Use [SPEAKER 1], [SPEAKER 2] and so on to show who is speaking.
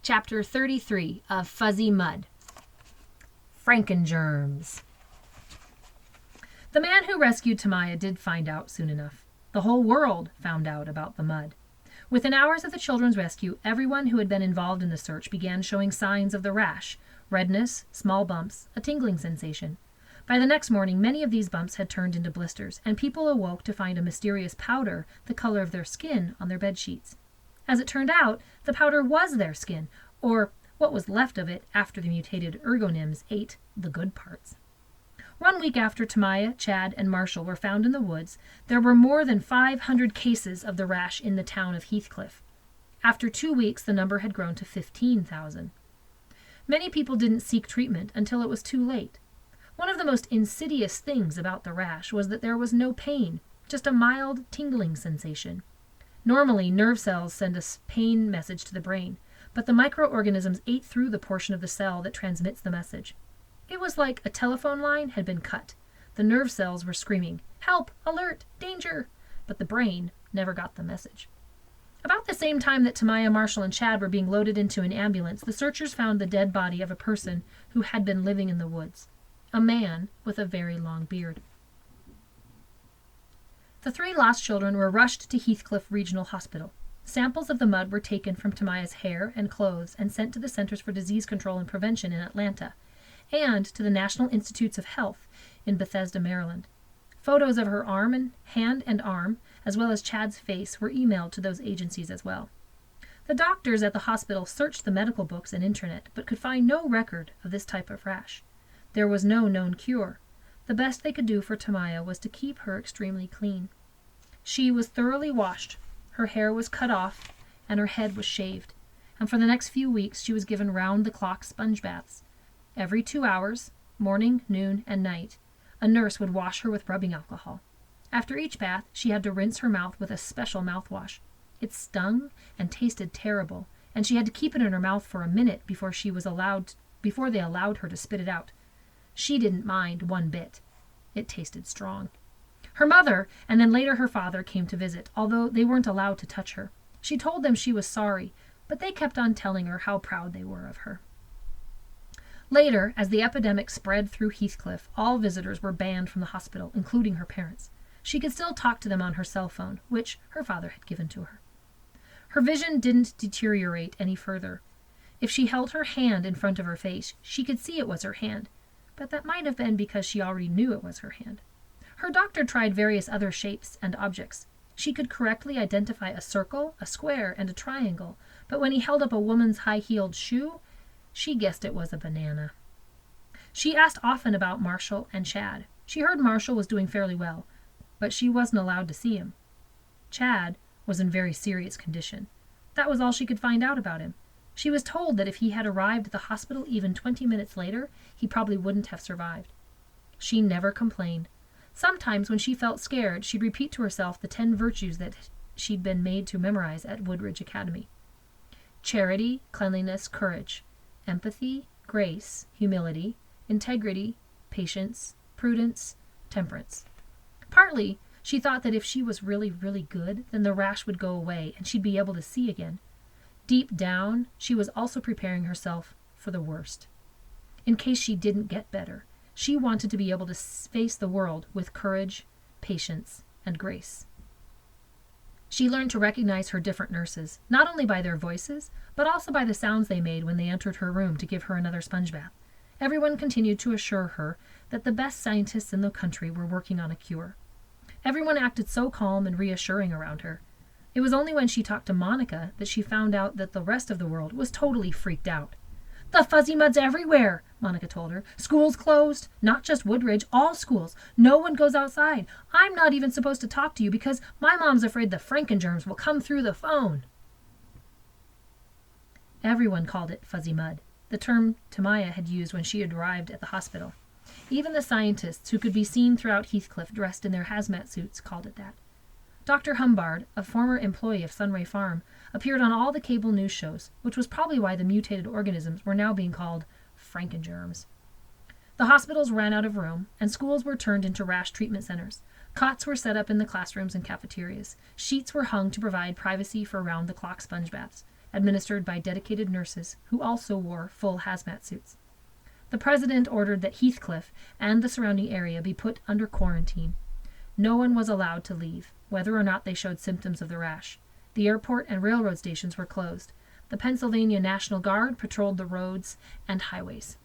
[SPEAKER 1] Chapter 33 of Fuzzy Mud. Frankengerms. The man who rescued Tamaya did find out soon enough. The whole world found out about the mud. Within hours of the children's rescue, everyone who had been involved in the search began showing signs of the rash: redness, small bumps, a tingling sensation. By the next morning, many of these bumps had turned into blisters, and people awoke to find a mysterious powder the color of their skin on their bed sheets. As it turned out, the powder was their skin, or what was left of it after the mutated ergonyms ate the good parts. 1 week after Tamaya, Chad, and Marshall were found in the woods, there were more than 500 cases of the rash in the town of Heathcliff. After 2 weeks, the number had grown to 15,000. Many people didn't seek treatment until it was too late. One of the most insidious things about the rash was that there was no pain, just a mild tingling sensation. Normally, nerve cells send a pain message to the brain, but the microorganisms ate through the portion of the cell that transmits the message. It was like a telephone line had been cut. The nerve cells were screaming, "Help! Alert! Danger!" but the brain never got the message. About the same time that Tamaya, Marshall, and Chad were being loaded into an ambulance, the searchers found the dead body of a person who had been living in the woods. A man with a very long beard. The 3 lost children were rushed to Heathcliff Regional Hospital. Samples of the mud were taken from Tamaya's hair and clothes and sent to the Centers for Disease Control and Prevention in Atlanta, and to the National Institutes of Health in Bethesda, Maryland. Photos of her hand and arm, as well as Chad's face, were emailed to those agencies as well. The doctors at the hospital searched the medical books and internet, but could find no record of this type of rash. There was no known cure. The best they could do for Tamaya was to keep her extremely clean. She was thoroughly washed, her hair was cut off, and her head was shaved, and for the next few weeks she was given round-the-clock sponge baths. Every 2 hours, morning, noon, and night, a nurse would wash her with rubbing alcohol. After each bath, she had to rinse her mouth with a special mouthwash. It stung and tasted terrible, and she had to keep it in her mouth for a minute before they allowed her to spit it out. She didn't mind one bit. It tasted strong. Her mother, and then later her father, came to visit, although they weren't allowed to touch her. She told them she was sorry, but they kept on telling her how proud they were of her. Later, as the epidemic spread through Heathcliff, all visitors were banned from the hospital, including her parents. She could still talk to them on her cell phone, which her father had given to her. Her vision didn't deteriorate any further. If she held her hand in front of her face, she could see it was her hand, but that might have been because she already knew it was her hand. Her doctor tried various other shapes and objects. She could correctly identify a circle, a square, and a triangle, but when he held up a woman's high-heeled shoe, she guessed it was a banana. She asked often about Marshall and Chad. She heard Marshall was doing fairly well, but she wasn't allowed to see him. Chad was in very serious condition. That was all she could find out about him. She was told that if he had arrived at the hospital even 20 minutes later, he probably wouldn't have survived. She never complained. Sometimes when she felt scared, she'd repeat to herself the 10 virtues that she'd been made to memorize at Woodridge Academy. Charity, cleanliness, courage, empathy, grace, humility, integrity, patience, prudence, temperance. Partly, she thought that if she was really, really good, then the rash would go away and she'd be able to see again. Deep down, she was also preparing herself for the worst. In case she didn't get better, she wanted to be able to face the world with courage, patience, and grace. She learned to recognize her different nurses, not only by their voices, but also by the sounds they made when they entered her room to give her another sponge bath. Everyone continued to assure her that the best scientists in the country were working on a cure. Everyone acted so calm and reassuring around her. It was only when she talked to Monica that she found out that the rest of the world was totally freaked out. "The Fuzzy Mud's everywhere," Monica told her. "Schools closed. Not just Woodridge, all schools. No one goes outside. I'm not even supposed to talk to you because my mom's afraid the Frankengerms will come through the phone." Everyone called it Fuzzy Mud, the term Tamaya had used when she had arrived at the hospital. Even the scientists, who could be seen throughout Heathcliff dressed in their hazmat suits, called it that. Dr. Humbard, a former employee of Sunray Farm, appeared on all the cable news shows, which was probably why the mutated organisms were now being called Frankengerms. The hospitals ran out of room, and schools were turned into rash treatment centers. Cots were set up in the classrooms and cafeterias. Sheets were hung to provide privacy for round-the-clock sponge baths. administered by dedicated nurses who also wore full hazmat suits. The president ordered that Heathcliff and the surrounding area be put under quarantine. No one was allowed to leave, whether or not they showed symptoms of the rash. The airport and railroad stations were closed. The Pennsylvania National Guard patrolled the roads and highways.